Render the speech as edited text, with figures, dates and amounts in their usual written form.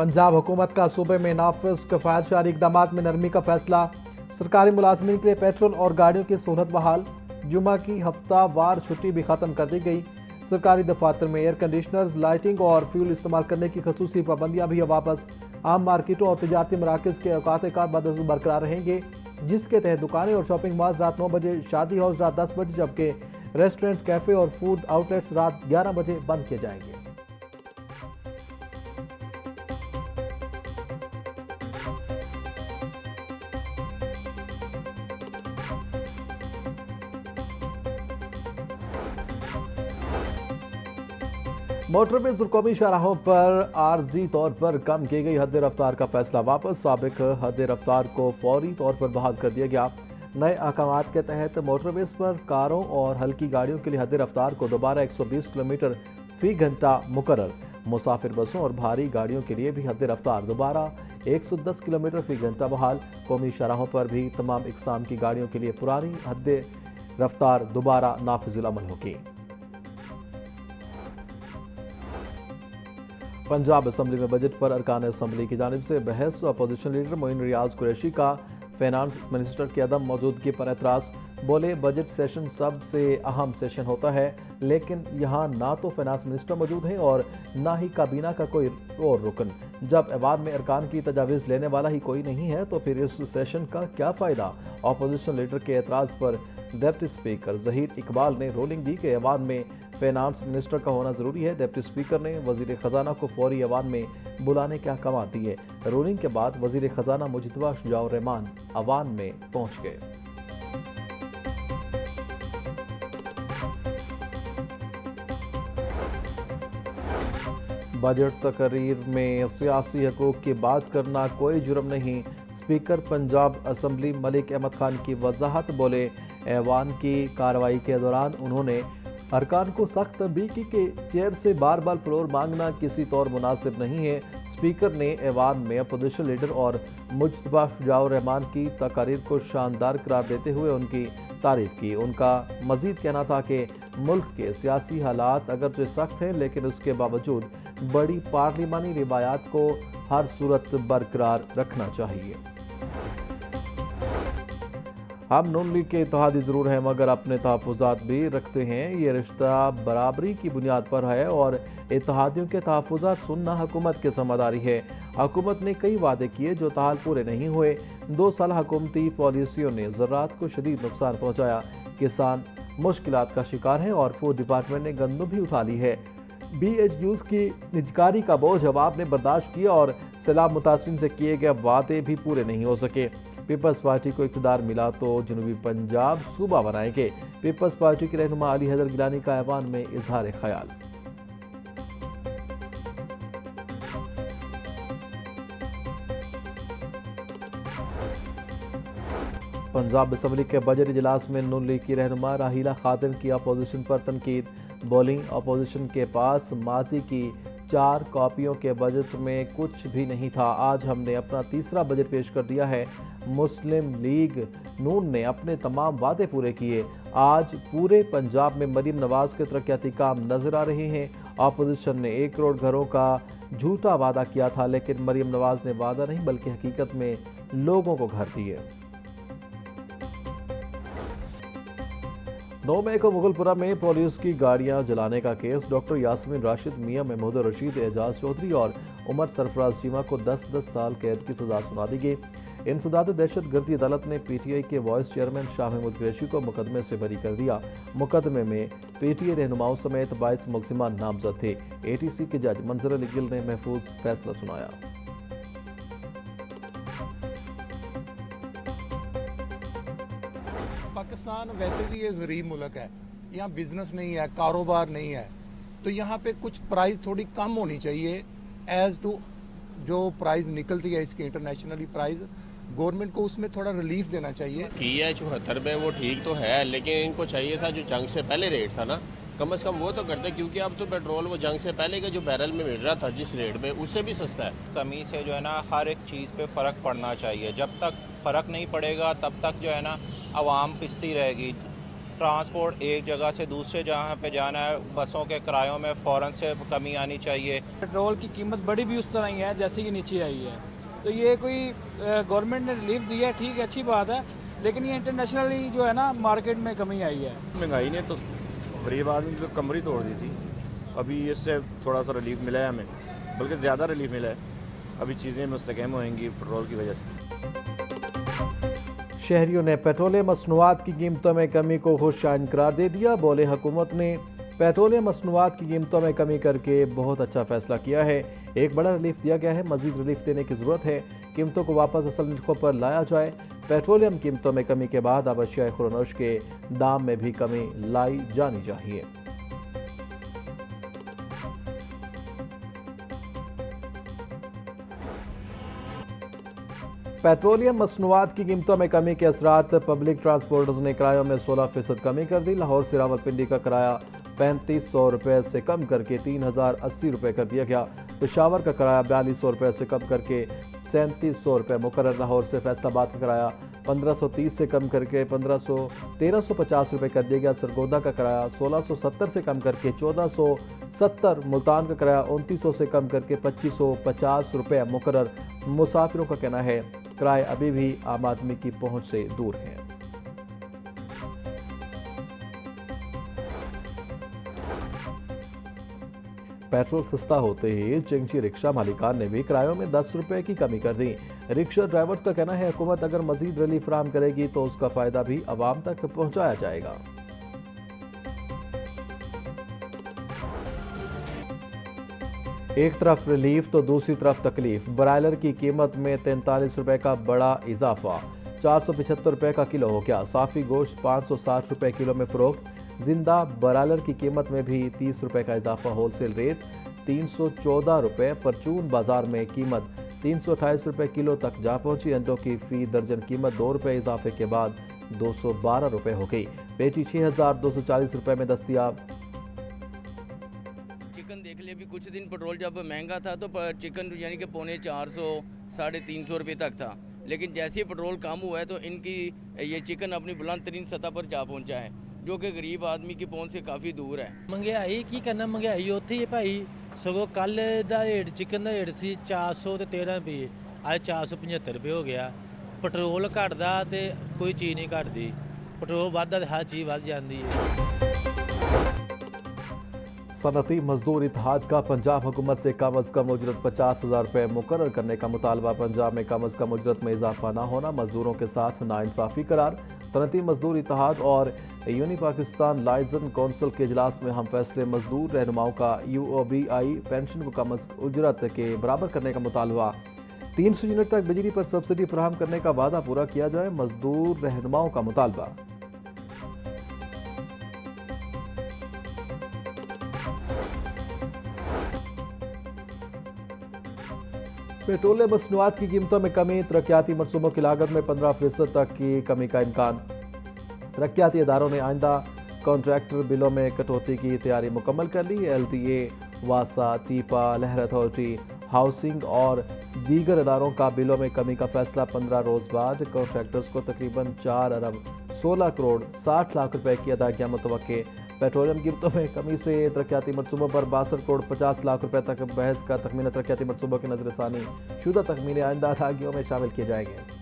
पंजाब हुकूमत का सूबे में नाफिज किफायतशारी इकदाम में नरमी का फैसला। सरकारी मुलाजमीन के लिए पेट्रोल और गाड़ियों की सहूलत बहाल। जुमा की हफ्तावार छुट्टी भी खत्म कर दी गई। सरकारी दफातर में एयर कंडीशनर्स, लाइटिंग और फ्यूल इस्तेमाल करने की खसूसी पाबंदियां भी वापस। आम मार्केटों और तजारती मराकज़ के औकात कार बरकरार रहेंगे, जिसके तहत दुकानें और शॉपिंग मॉल्स रात 9 बजे, शादी हॉल्स रात 10 बजे, जबकि रेस्टोरेंट, कैफे और फूड आउटलेट्स रात 11 बजे बंद किए जाएंगे। मोटरवेज और कौमी शाहराहों पर आर्जी तौर पर कम की गई हद रफ्तार का फैसला वापस। साबिक हद रफ्तार को फौरी तौर पर बहाल कर दिया गया। नए अहकामात के तहत मोटरवेज पर कारों और हल्की गाड़ियों के लिए हद रफ्तार को दोबारा 120 किलोमीटर फी घंटा मुकर्रर। मुसाफिर बसों और भारी गाड़ियों के लिए भी हद रफ्तार दोबारा 110 किलोमीटर फी घंटा बहाल। कौमी शाहराहों पर भी तमाम इकसाम की गाड़ियों के लिए पुरानी हद रफ्तार दोबारा नाफिजुल अमल होगी। पंजाब असम्बली में बजट पर अरकान असम्बली की जानिब से बहस। अपोजिशन लीडर मोइन रियाज कुरैशी का फाइनेंस मिनिस्टर की अदम मौजूदगी पर एतराज़। बोले, बजट सेशन सबसे अहम सेशन होता है, लेकिन यहाँ ना तो फाइनेंस मिनिस्टर मौजूद हैं और ना ही काबीना का कोई और रुकन। जब ऐवान में अरकान की तजावीज़ लेने वाला ही कोई नहीं है तो फिर इस सेशन का क्या फ़ायदा। अपोजिशन लीडर के एतराज़ पर डिप्टी स्पीकर ज़हीर इकबाल ने रूलिंग दी कि ऐवान में फाइनेंस मिनिस्टर का होना ज़रूरी है। डिप्टी स्पीकर ने वज़ीर ख़जाना को फौरी ऐवान में बुलाने के अहकाम दिए। रूलिंग के बाद वज़ीर ख़जाना मुजतबा शुजाउर रहमान ऐवान में पहुँच गए। बजट तकरीर में सियासी हकूक़ की बात करना कोई जुर्म नहीं। स्पीकर पंजाब असम्बली मलिक अहमद खान की वजाहत। बोले, ऐवान की कार्रवाई के दौरान उन्होंने अरकान को सख्त तंबीह की कि चेयर से बार बार फ्लोर मांगना किसी तौर मुनासिब नहीं है। स्पीकर ने ऐवान में अपोजिशन लीडर और मुजतबा शुजाउर रहमान की तकारीर को शानदार करार देते हुए उनकी तारीफ की। उनका मजीद कहना था कि मुल्क के सियासी हालात अगरचे सख्त हैं, लेकिन उसके बावजूद बड़ी पार्लिमानी रिवायात को हर सूरत बरकरार रखना चाहिए। हम नून लीग के इत्तेहादी ज़रूर हैं, मगर अपने तहफ़्फ़ुज़ात भी रखते हैं। ये रिश्ता बराबरी की बुनियाद पर है और इत्तेहादियों के तहफ़्फ़ुज़ात सुनना हुकूमत की ज़िम्मेदारी है। हुकूमत ने कई वादे किए जो ताहाल पूरे नहीं हुए। 2 साल हुकूमती पॉलिसियों ने ज़राअत को शदीद नुकसान पहुँचाया। किसान मुश्किलात का शिकार हैं और फूड डिपार्टमेंट ने गंदम भी उठा ली है। BHUs की निजकारी का बोझ अवाम ने बर्दाश्त किया और सैलाब मुतासिरीन से किए गए वादे भी पूरे नहीं हो सके। पीपल्स पार्टी को इक़्तिदार मिला तो जनूबी पंजाब सूबा बनाएंगे। पीपल्स पार्टी के रहनुमा अली हैदर गिलानी का ऐवान में इजहार ख्याल। पंजाब असम्बली के बजट इजलास में नून लीग की रहनुमा राहीला खादिम की अपोजिशन पर तनकीद। बोली, अपोजिशन के पास माजी की 4 कॉपियों के बजट में कुछ भी नहीं था। आज हमने अपना तीसरा बजट पेश कर दिया है। मुस्लिम लीग नून ने अपने तमाम वादे पूरे किए। आज पूरे पंजाब में मरीम नवाज के तरक्याती काम नजर आ रहे हैं। अपोजिशन ने 1 करोड़ घरों का झूठा वादा किया था, लेकिन मरीम नवाज ने वादा नहीं बल्कि हकीकत में लोगों को घर दिए। 9 मई को मुगलपुरा में पुलिस की गाड़ियां जलाने का केस। डॉक्टर यास्मीन राशिद, मियां महमूद रशीद, एजाज चौधरी और उमर सरफराज चीमा को 10-10 साल कैद की सजा सुना दी गई। इंसदाद दहशत गर्दी अदालत ने PTI के वाइस चेयरमैन शाह महमूद कुरैशी को मुकदमे से बरी कर दिया। मुकदमे में PTI रहनुमाओं समेत 22 मुलजिमान नामजद थे। ATC के जज मंजर अली गिल ने महफूज फैसला सुनाया। पाकिस्तान वैसे भी एक गरीब मुल्क है, यहाँ बिजनेस नहीं है, कारोबार नहीं है, तो यहाँ पे कुछ प्राइस थोड़ी कम होनी चाहिए एज टू जो प्राइस निकलती है इसकी इंटरनेशनली प्राइस। गवर्नमेंट को उसमें थोड़ा रिलीफ देना चाहिए। की है 74 में, वो ठीक तो है, लेकिन इनको चाहिए था जो जंग से पहले रेट था ना, कम से कम वो तो करते, क्योंकि अब तो पेट्रोल वो जंग से पहले का जो बैरल में मिल रहा था जिस रेट में, उससे भी सस्ता है। कमी से जो है ना हर एक चीज़ पे फ़र्क पड़ना चाहिए। जब तक फ़र्क नहीं पड़ेगा तब तक जो है ना आवाम पिसती रहेगी। ट्रांसपोर्ट एक जगह से दूसरे जगह पे जाना है, बसों के किरायों में फ़ौरन से कमी आनी चाहिए। पेट्रोल की कीमत बढ़ी भी उस तरह ही है जैसे कि नीचे आई है, तो ये कोई गवर्नमेंट ने रिलीफ दिया है, ठीक है, अच्छी बात है, लेकिन ये इंटरनेशनली जो है ना मार्केट में कमी आई है। महंगाई ने तो गरीब आदमी की कमर ही तोड़ दी थी। अभी इससे थोड़ा सा रिलीफ मिला है हमें, बल्कि ज़्यादा रिलीफ मिला है। अभी चीज़ें मुस्तकम होंगी पेट्रोल की वजह से। शहरियों ने पेट्रोलियम मसनूआत की कीमतों में कमी को खुशशाइन करार दे दिया। बोले हुकूमत ने पेट्रोलियम मसनूआत की कीमतों में कमी करके बहुत अच्छा फैसला किया है। एक बड़ा रिलीफ दिया गया है, मजीद रिलीफ देने की ज़रूरत है। कीमतों को वापस असल निरखों पर लाया जाए। पेट्रोलियम कीमतों में कमी के बाद अब अशिया खुरनोश के दाम में भी कमी लाई जानी चाहिए। पेट्रोलियम मसनूआत की कीमतों में कमी के असरात पब्लिक ट्रांसपोर्टर्स ने किरायों में 16% कमी कर दी। लाहौर से रावलपिंडी का किराया 3500 रुपये से कम करके 3080 रुपये कर दिया गया। पेशावर का किराया 4200 रुपये से कम करके 3700 रुपये मुकर्रर। लाहौर से फैसलाबाद का किराया 1530 से कम करके 1350 रुपये कर दिया गया। सरगोदा का किराया 1670 से कम करके 1470। मुल्तान का किराया 2900 से कम करके 2550 रुपये मुकर्रर। मुसाफिरों का कहना है किराए अभी भी आम आदमी की पहुंच से दूर हैं। पेट्रोल सस्ता होते ही चिंगची रिक्शा मालिकान ने भी किरायों में 10 रुपए की कमी कर दी। रिक्शा ड्राइवर्स का कहना है हुकूमत अगर मजीद रिलीफ फराहम करेगी तो उसका फायदा भी आवाम तक पहुंचाया जाएगा। एक तरफ रिलीफ तो दूसरी तरफ तकलीफ। ब्रायलर की कीमत में 43 रुपए का बड़ा इजाफा, 475 रुपए का किलो हो गया। साफी गोश्त 560 रुपए किलो में फरोख्त। जिंदा ब्रायलर की कीमत में भी 30 रुपए का इजाफा। होलसेल रेट 314 रुपए। परचून बाजार में कीमत 328 रुपए किलो तक जा पहुंची। अंडों की फी दर्जन कीमत 2 रुपए इजाफे के बाद 212 रुपए हो गई। पेटी 6240 रुपए में दस्तियाब। चिकन देख ले, भी कुछ दिन पेट्रोल जब महंगा था तो चिकन यानी कि 450 350 रुपये तक था, लेकिन जैसे ही पेट्रोल कम हुआ है तो इनकी ये चिकन अपनी बुलंद तरीन सतह पर जा पहुंचा है, जो कि गरीब आदमी की पहुंच से काफ़ी दूर है। महंगाई की करना, महंगाई उत्थे ही भाई। सगों कल दा रेट चिकन का रेट सी 413 रुपये, अज 475 रुपये हो गया। पेट्रोल घटदा तो कोई चीज़ नहीं घटती, पेट्रोल वधदा तो हर चीज़ वध जाती है। सनती मजदूर इत्तेहाद का पंजाब हुकूमत से कम अज़ कम उजरत 50,000 रुपये मुकर्रर करने का मुतालबा। पंजाब में कम अज़ कम उजरत में इजाफा न होना मजदूरों के साथ नाइंसाफ़ी करार। सनती मजदूर इत्तेहाद और यूनी पाकिस्तान लाइजन कौंसिल के इजलास में हम फैसले। मजदूर रहनुमाओं का UOBI पेंशन को कम उजरत के बराबर करने का मुतालबा। 300 यूनिट तक बिजली पर सब्सिडी फराहम करने का वादा पूरा किया जाए, मजदूर रहनुमाओं का मुतालबा। पेट्रोलियम मसनूआत की कीमतों में कमी। तरक्याती मनसूबों की लागत में 15% तक की कमी का इम्कान। तरक्याती इदारों ने आइंदा कॉन्ट्रैक्टर बिलों में कटौती की तैयारी मुकम्मल कर ली। LTA, वासा, टीपा, लहर अथॉरिटी, हाउसिंग और दीगर इदारों का बिलों में कमी का फैसला 15 रोज़ बाद। कॉन्ट्रैक्टर्स को तकरीबन 4 अरब 16 करोड़ 60 लाख रुपए की अदायगियाँ मुतवक्के। पेट्रोलियम कीमतों में कमी से तरक्याती मनसूबों पर 62 करोड़ 50 लाख रुपए तक बहस का तखमीना। तरक्याती मनसूबों की नजरसानी शुदा तखमीने आइंदा अदायगियों में शामिल किए जाएंगे।